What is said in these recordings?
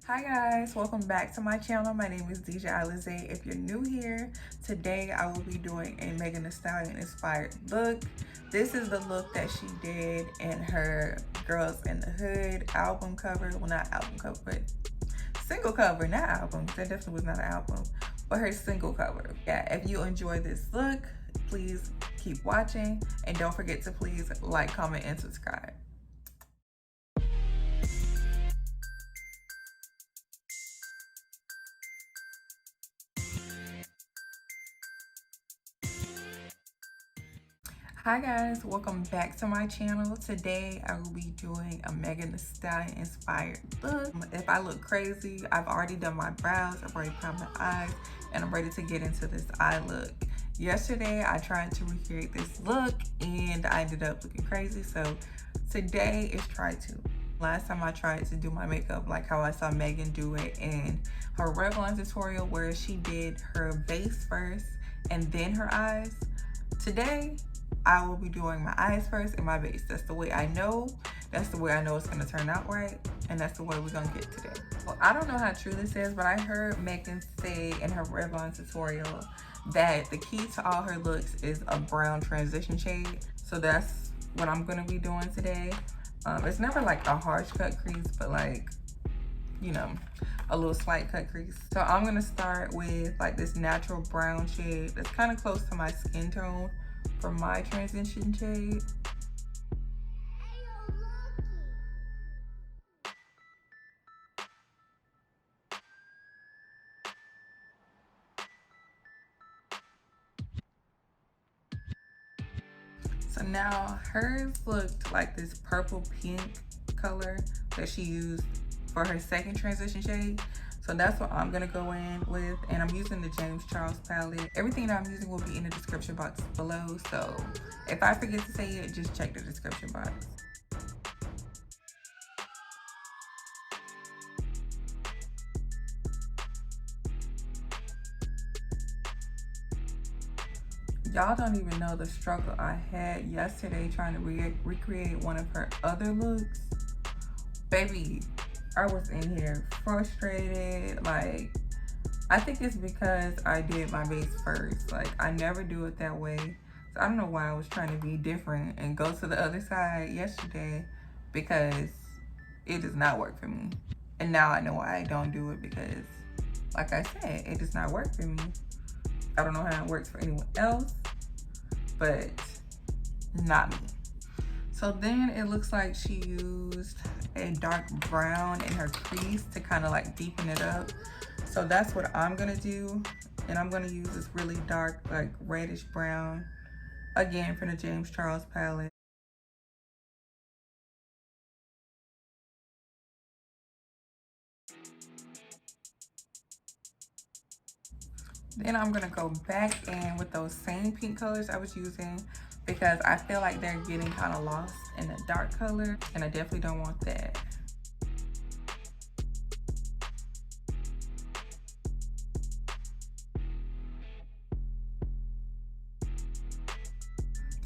Hi guys, welcome back to my channel. My name is Dijah Alize. If you're new here, today I will be doing a Megan Thee Stallion inspired look. This is the look that she did in her Girls in the Hood album cover. Well, not album cover, but single cover, not album. That definitely was not an album, but her single cover. Yeah, if you enjoy this look, please keep watching and don't forget to please like, comment, and subscribe. Hi guys, welcome back to my channel. Today I will be doing a Megan Thee Stallion inspired look. If I look crazy, I've already done my brows, I've already primed my eyes, and I'm ready to get into this eye look. Yesterday I tried to recreate this look and I ended up looking crazy, so today is try to. Last time I tried to do my makeup like how I saw Megan do it in her Revlon tutorial where she did her base first and then her eyes. Today, I will be doing my eyes first and my base. That's the way I know. That's the way I know it's gonna turn out right. And that's the way we're gonna get today. Well, I don't know how true this is, but I heard Megan say in her Revlon tutorial that the key to all her looks is a brown transition shade. So that's what I'm gonna be doing today. It's never like a harsh cut crease, but like, you know, a little slight cut crease. So I'm gonna start with like this natural brown shade that's kind of close to my skin tone for my transition shade. So now hers looked like this purple pink color that she used for her second transition shade. So that's what I'm gonna go in with, and I'm using the James Charles palette. Everything that I'm using will be in the description box below, so if I forget to say it, just check the description box. Y'all don't even know the struggle I had yesterday trying to recreate one of her other looks. Baby, I was in here frustrated. Like, I think it's because I did my base first. Like, I never do it that way. So I don't know why I was trying to be different and go to the other side yesterday, because it does not work for me. And now I know why I don't do it, because like I said, it does not work for me. I don't know how it works for anyone else, but not me. So then it looks like she used a dark brown in her crease to kind of like deepen it up. So that's what I'm gonna do. And I'm gonna use this really dark, like reddish brown, again from the James Charles palette. Then I'm gonna go back in with those same pink colors I was using, because I feel like they're getting kind of lost in the dark color, and I definitely don't want that.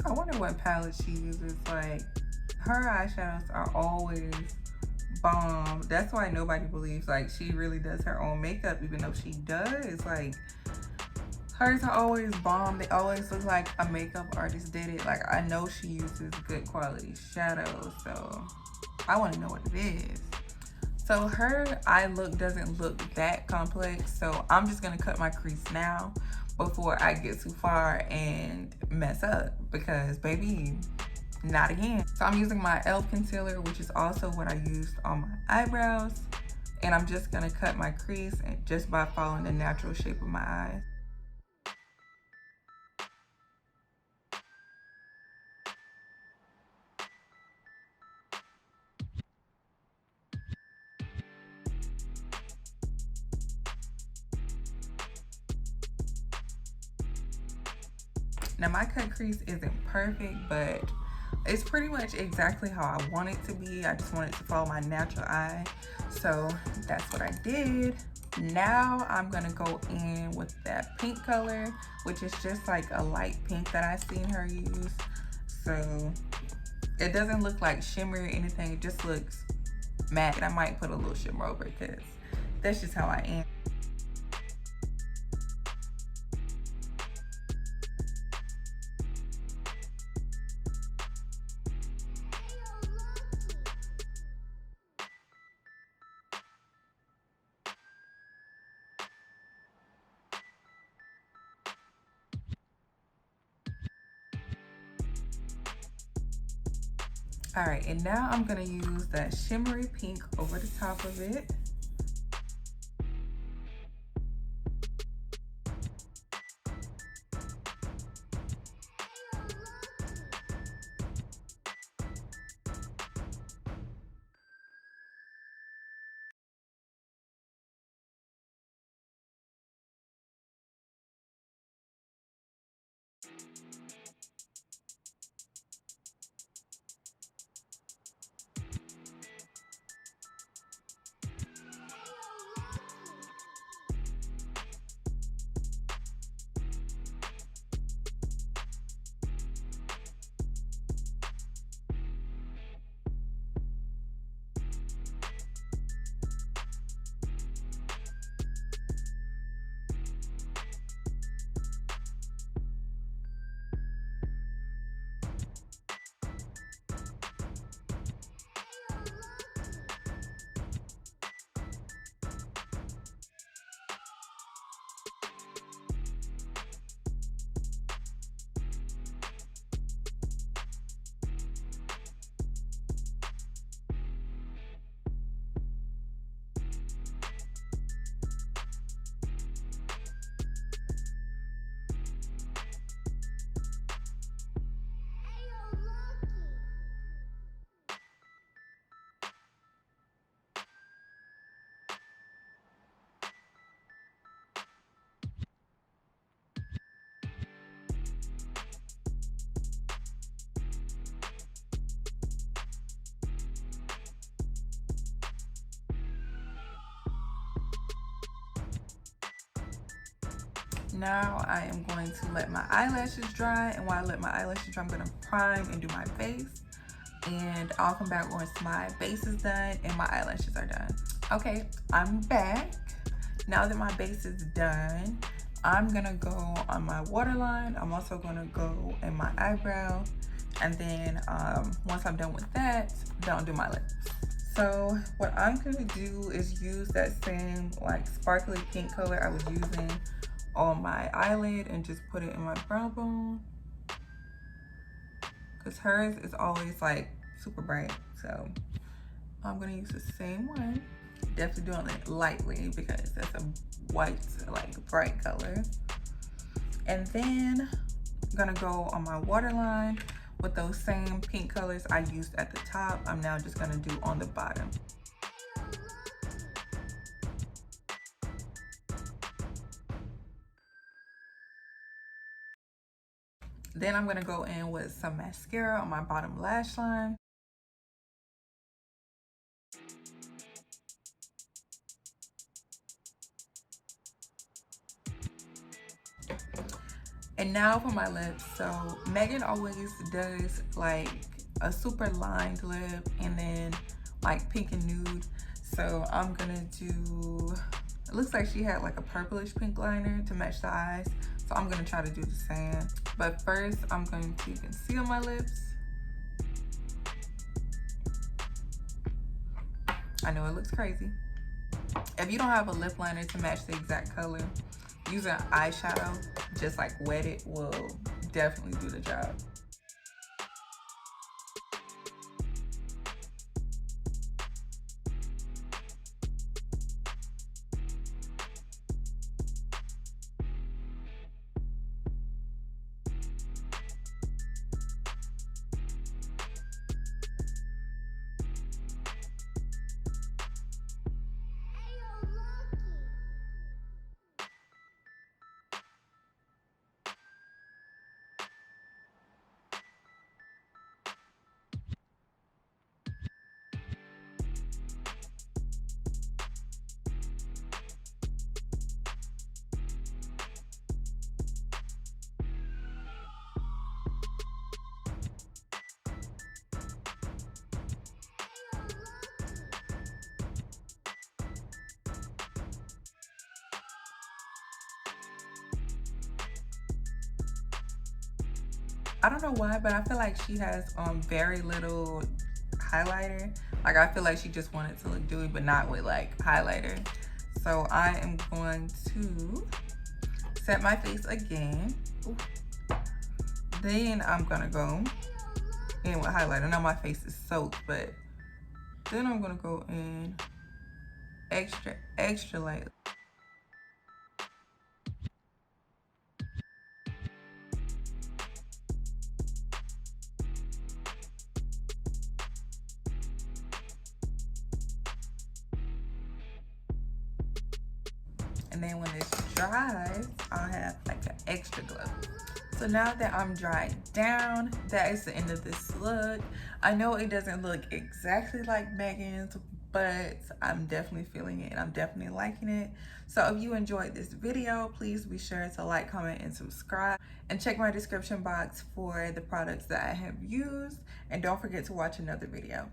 I wonder what palette she uses. Like, her eyeshadows are always bomb. That's why nobody believes like she really does her own makeup, even though she does. Like, hers are always bomb. They always look like a makeup artist did it. Like, I know she uses good quality shadows, so I want to know what it is. So her eye look doesn't look that complex, so I'm just gonna cut my crease now before I get too far and mess up, because baby, not again. So I'm using my e.l.f. concealer, which is also what I used on my eyebrows, and I'm just gonna cut my crease just by following the natural shape of my eyes. Now my cut crease isn't perfect, but it's pretty much exactly how I want it to be. I just want it to follow my natural eye. So that's what I did. Now I'm gonna go in with that pink color, which is just like a light pink that I've seen her use. So it doesn't look like shimmer or anything. It just looks matte. And I might put a little shimmer over it because that's just how I am. All right, and now I'm gonna use that shimmery pink over the top of it. Now I am going to let my eyelashes dry, and while I let my eyelashes dry, I'm gonna prime and do my base. And I'll come back once my base is done and my eyelashes are done. Okay, I'm back. Now that my base is done, I'm gonna go on my waterline. I'm also gonna go in my eyebrow. And then once I'm done with that, then I'll do my lips. So what I'm gonna do is use that same like sparkly pink color I was using on my eyelid and just put it in my brow bone. Cause hers is always like super bright. So I'm gonna use the same one. Definitely doing it lightly because that's a white, like bright color. And then I'm gonna go on my waterline with those same pink colors I used at the top. I'm now just gonna do on the bottom. Then I'm gonna go in with some mascara on my bottom lash line. And now for my lips. So Megan always does like a super lined lip and then like pink and nude. So I'm gonna do, it looks like she had like a purplish pink liner to match the eyes. So I'm gonna try to do the same. But first I'm going to conceal my lips. I know it looks crazy. If you don't have a lip liner to match the exact color, using eyeshadow, just like wet it, will definitely do the job. I don't know why, but I feel like she has very little highlighter. Like I feel like she just wanted to look dewy, but not with like highlighter. So I am going to set my face again. Ooh. Then I'm gonna go in with highlighter. Now my face is soaked, but then I'm gonna go in extra light. And then when this dries, I'll have like an extra glow. So now that I'm dried down, that is the end of this look. I know it doesn't look exactly like Megan's, but I'm definitely feeling it and I'm definitely liking it. So if you enjoyed this video, please be sure to like, comment, and subscribe. And check my description box for the products that I have used. And don't forget to watch another video.